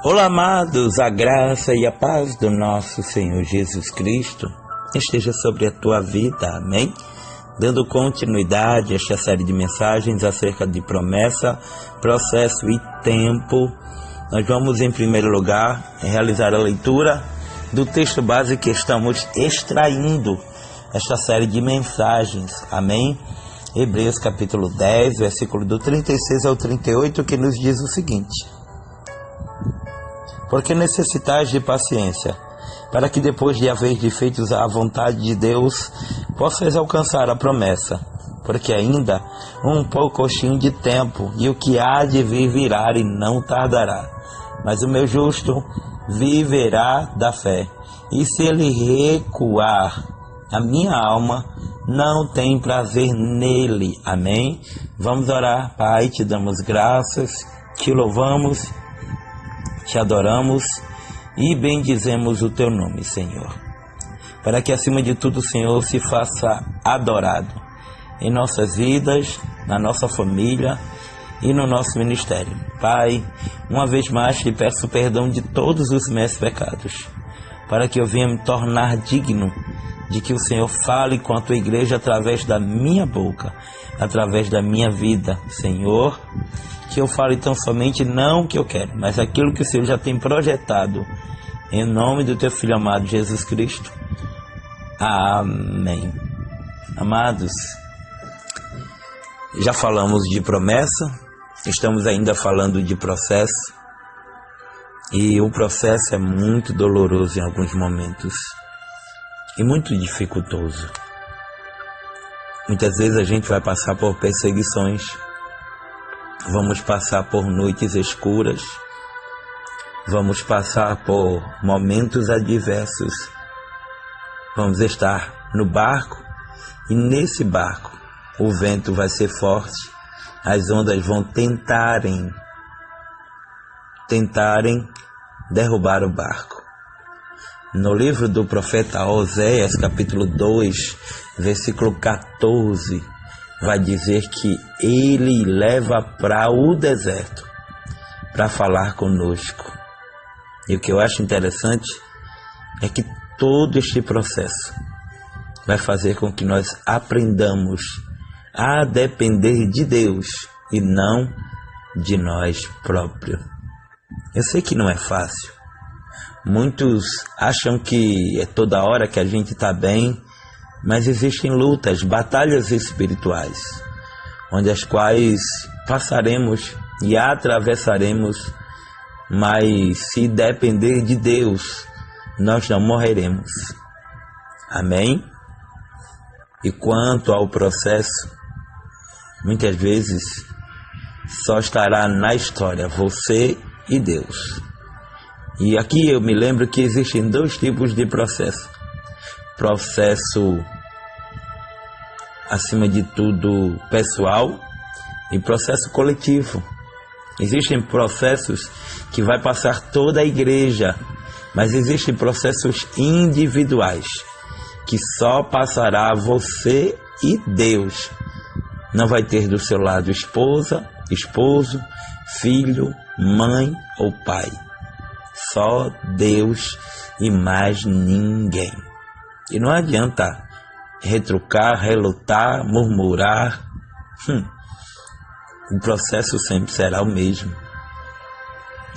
Olá, amados, a graça e a paz do nosso Senhor Jesus Cristo esteja sobre a tua vida, amém? Dando continuidade a esta série de mensagens acerca de promessa, processo e tempo, nós vamos em primeiro lugar realizar a leitura do texto base que estamos extraindo esta série de mensagens, amém? Hebreus capítulo 10, versículo do 36 ao 38, que nos diz o seguinte: porque necessitais de paciência, para que depois de haver feitos a vontade de Deus, possais alcançar a promessa. Porque ainda um pouquinho de tempo, e o que há de vir virá e não tardará. Mas o meu justo viverá da fé, e se ele recuar, a minha alma não tem prazer nele. Amém? Vamos orar. Pai, te damos graças, te louvamos, te adoramos e bendizemos o teu nome, Senhor, para que acima de tudo o Senhor se faça adorado em nossas vidas, na nossa família e no nosso ministério. Pai, uma vez mais te peço perdão de todos os meus pecados, para que eu venha me tornar digno de que o Senhor fale com a tua igreja através da minha boca, através da minha vida, Senhor. Que eu fale tão somente não o que eu quero, mas aquilo que o Senhor já tem projetado, em nome do teu Filho amado Jesus Cristo. Amém. Amados, já falamos de promessa, estamos ainda falando de processo, e o processo é muito doloroso em alguns momentos, e muito dificultoso. Muitas vezes a gente vai passar por perseguições, vamos passar por noites escuras, vamos passar por momentos adversos, vamos estar no barco, e nesse barco o vento vai ser forte, as ondas vão tentarem derrubar o barco. No livro do profeta Oséias, capítulo 2, versículo 14, vai dizer que ele leva para o deserto para falar conosco. E o que eu acho interessante é que todo este processo vai fazer com que nós aprendamos a depender de Deus e não de nós próprios. Eu sei que não é fácil. Muitos acham que é toda hora que a gente está bem, mas existem lutas, batalhas espirituais, onde as quais passaremos e atravessaremos, mas se depender de Deus, nós não morreremos. Amém? E quanto ao processo, muitas vezes só estará na história você e Deus. E aqui eu me lembro que existem dois tipos de processo. Processo, acima de tudo, pessoal, e processo coletivo. Existem processos que vai passar toda a igreja, mas existem processos individuais que só passará você e Deus. Não vai ter do seu lado esposa, esposo, filho, mãe ou pai. Só Deus e mais ninguém. E não adianta retrucar, relutar, murmurar. O processo sempre será o mesmo.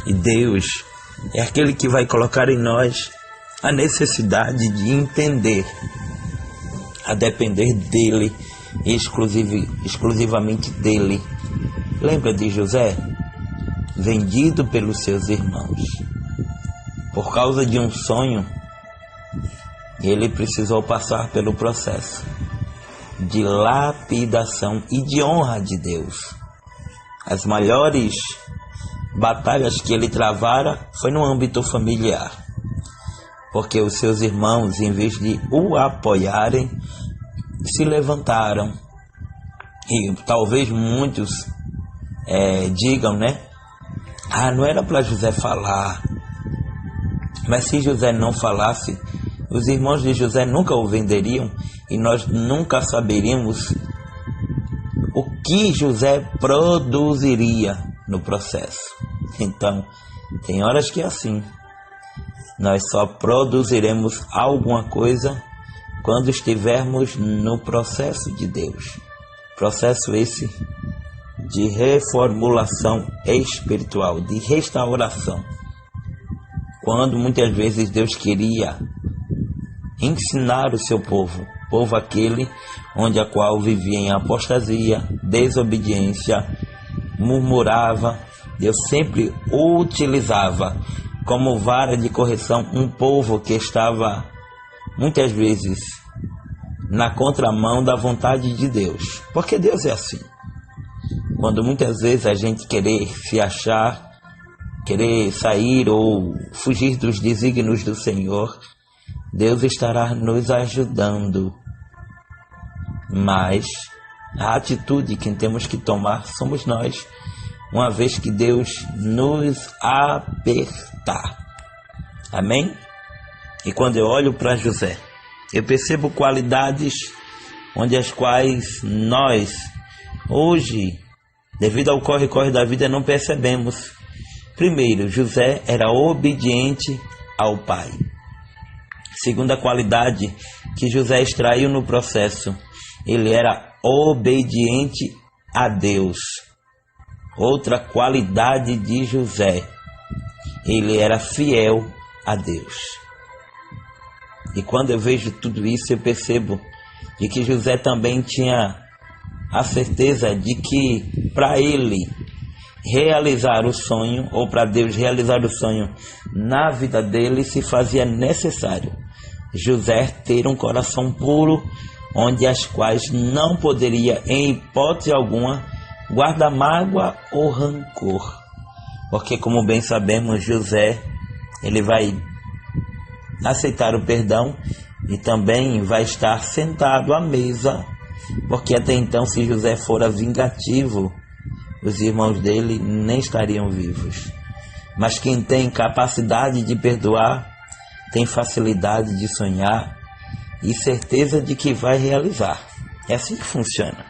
E Deus é aquele que vai colocar em nós a necessidade de entender, a depender dEle, exclusivamente dEle. Lembra de José? Vendido pelos seus irmãos. Por causa de um sonho, ele precisou passar pelo processo de lapidação e de honra de Deus. As maiores batalhas que ele travara foi no âmbito familiar, porque os seus irmãos, em vez de o apoiarem, se levantaram. E talvez muitos digam, né? Não era para José falar. Mas se José não falasse, os irmãos de José nunca o venderiam e nós nunca saberíamos o que José produziria no processo. Então, Tem horas que é assim. Nós só produziremos alguma coisa quando estivermos no processo de Deus. Processo esse de reformulação espiritual, de restauração. Quando muitas vezes Deus queria ensinar o seu povo, povo aquele onde a qual vivia em apostasia, desobediência, murmurava, Deus sempre utilizava como vara de correção um povo que estava muitas vezes na contramão da vontade de Deus. Porque Deus é assim. Quando muitas vezes a gente querer se achar, querer sair ou fugir dos desígnios do Senhor, Deus estará nos ajudando. Mas a atitude que temos que tomar somos nós, uma vez que Deus nos apertar. Amém? E quando eu olho para José, eu percebo qualidades onde as quais nós, hoje, devido ao corre-corre da vida, não percebemos. Primeiro, José era obediente ao pai. Segunda qualidade que José extraiu no processo, ele era obediente a Deus. Outra qualidade de José, ele era fiel a Deus. E quando eu vejo tudo isso, eu percebo de que José também tinha a certeza de que para ele realizar o sonho, ou para Deus realizar o sonho na vida dele, se fazia necessário José ter um coração puro, onde as quais não poderia, em hipótese alguma, guardar mágoa ou rancor. Porque, como bem sabemos, José, ele vai aceitar o perdão e também vai estar sentado à mesa, porque até então, se José fora vingativo, os irmãos dele nem estariam vivos. Mas quem tem capacidade de perdoar, tem facilidade de sonhar e certeza de que vai realizar. É assim que funciona.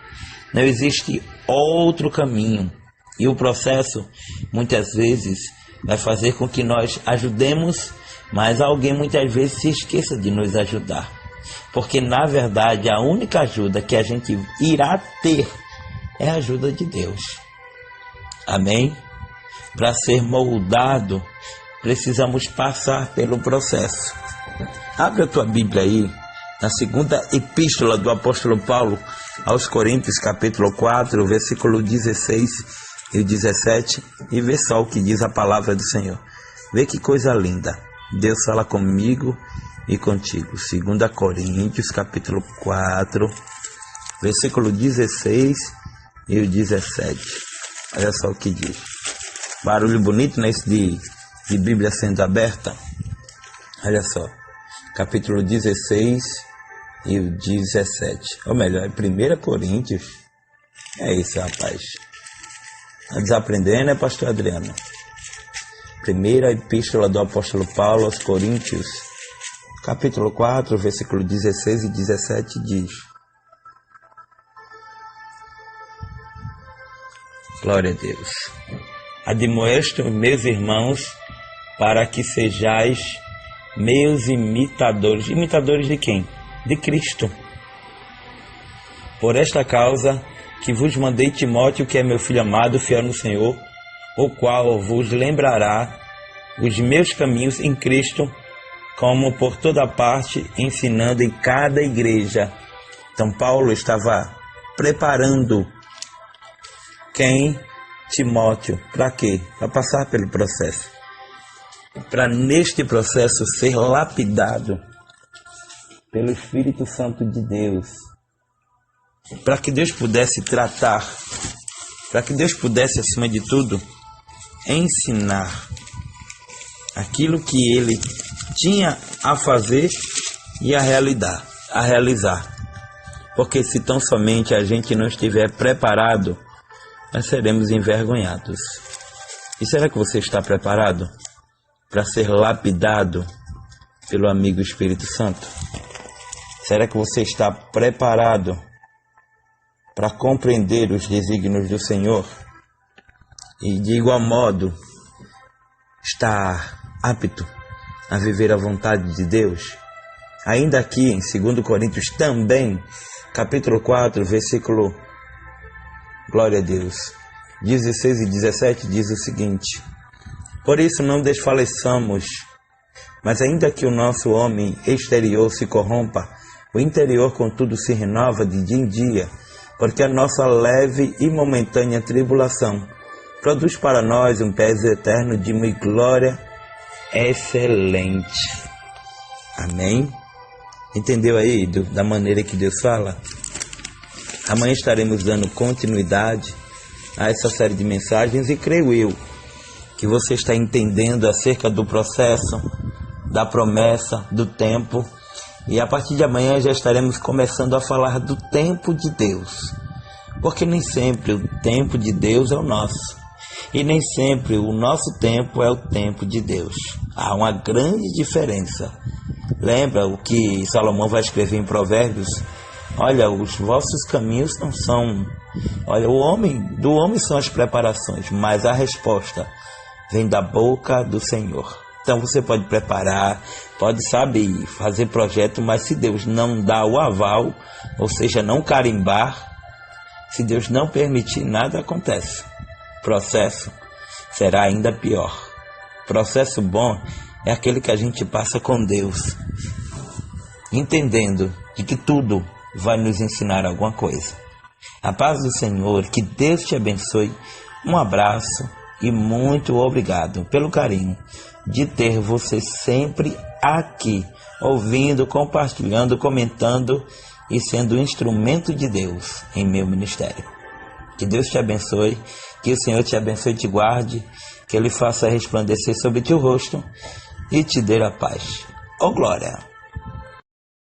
Não existe outro caminho. E o processo, muitas vezes, vai fazer com que nós ajudemos, mas alguém muitas vezes se esqueça de nos ajudar. Porque, na verdade, a única ajuda que a gente irá ter é a ajuda de Deus. Amém? Para ser moldado, precisamos passar pelo processo. Abre a tua Bíblia aí, na segunda epístola do apóstolo Paulo aos Coríntios, capítulo 4, versículo 16 e 17, e vê só o que diz a palavra do Senhor. Vê que coisa linda. Deus fala comigo e contigo. 2 Coríntios, capítulo 4, versículo 16 e o 17. Olha só o que diz. Barulho bonito, né? Esse de Bíblia sendo aberta. Olha só. Capítulo 16 e o 17. Ou melhor, é 1 Coríntios. É isso, rapaz. Tá desaprendendo, né, pastor Adriano? Primeira epístola do apóstolo Paulo aos Coríntios, capítulo 4, versículo 16 e 17 diz: glória a Deus. Admoesto, meus irmãos, para que sejais meus imitadores. Imitadores de quem? De Cristo. Por esta causa que vos mandei Timóteo, que é meu filho amado, fiel no Senhor, o qual vos lembrará os meus caminhos em Cristo, como por toda parte, ensinando em cada igreja. Então Paulo estava preparando quem? Timóteo. Para quê? Para passar pelo processo. Para neste processo ser lapidado pelo Espírito Santo de Deus. Para que Deus pudesse tratar, para que Deus pudesse, acima de tudo, ensinar aquilo que ele tinha a fazer e a realizar. Porque se tão somente a gente não estiver preparado, nós seremos envergonhados. E será que você está preparado para ser lapidado pelo amigo Espírito Santo? Será que você está preparado para compreender os desígnios do Senhor? E de igual modo, está apto a viver a vontade de Deus? Ainda aqui em 2 Coríntios também, capítulo 4, versículo, glória a Deus, 16 e 17 diz o seguinte: por isso não desfaleçamos, mas ainda que o nosso homem exterior se corrompa, o interior contudo se renova de dia em dia, porque a nossa leve e momentânea tribulação produz para nós um peso eterno de uma glória excelente. Amém? Entendeu aí da maneira que Deus fala? Amanhã estaremos dando continuidade a essa série de mensagens e creio eu que você está entendendo acerca do processo, da promessa, do tempo. E a partir de amanhã já estaremos começando a falar do tempo de Deus. Porque nem sempre o tempo de Deus é o nosso. E nem sempre o nosso tempo é o tempo de Deus. Há uma grande diferença. Lembra o que Salomão vai escrever em Provérbios? Olha, os vossos caminhos não são... Olha, do homem são as preparações, mas a resposta vem da boca do Senhor. Então você pode preparar, pode, sabe, fazer projeto, mas se Deus não dá o aval, ou seja, não carimbar, se Deus não permitir, nada acontece. Processo será ainda pior. Processo bom é aquele que a gente passa com Deus, entendendo de que tudo vai nos ensinar alguma coisa. A paz do Senhor, que Deus te abençoe. Um abraço e muito obrigado pelo carinho de ter você sempre aqui, ouvindo, compartilhando, comentando e sendo um instrumento de Deus em meu ministério. Que Deus te abençoe, que o Senhor te abençoe e te guarde, que Ele faça resplandecer sobre ti o rosto e te dê a paz. Oh glória!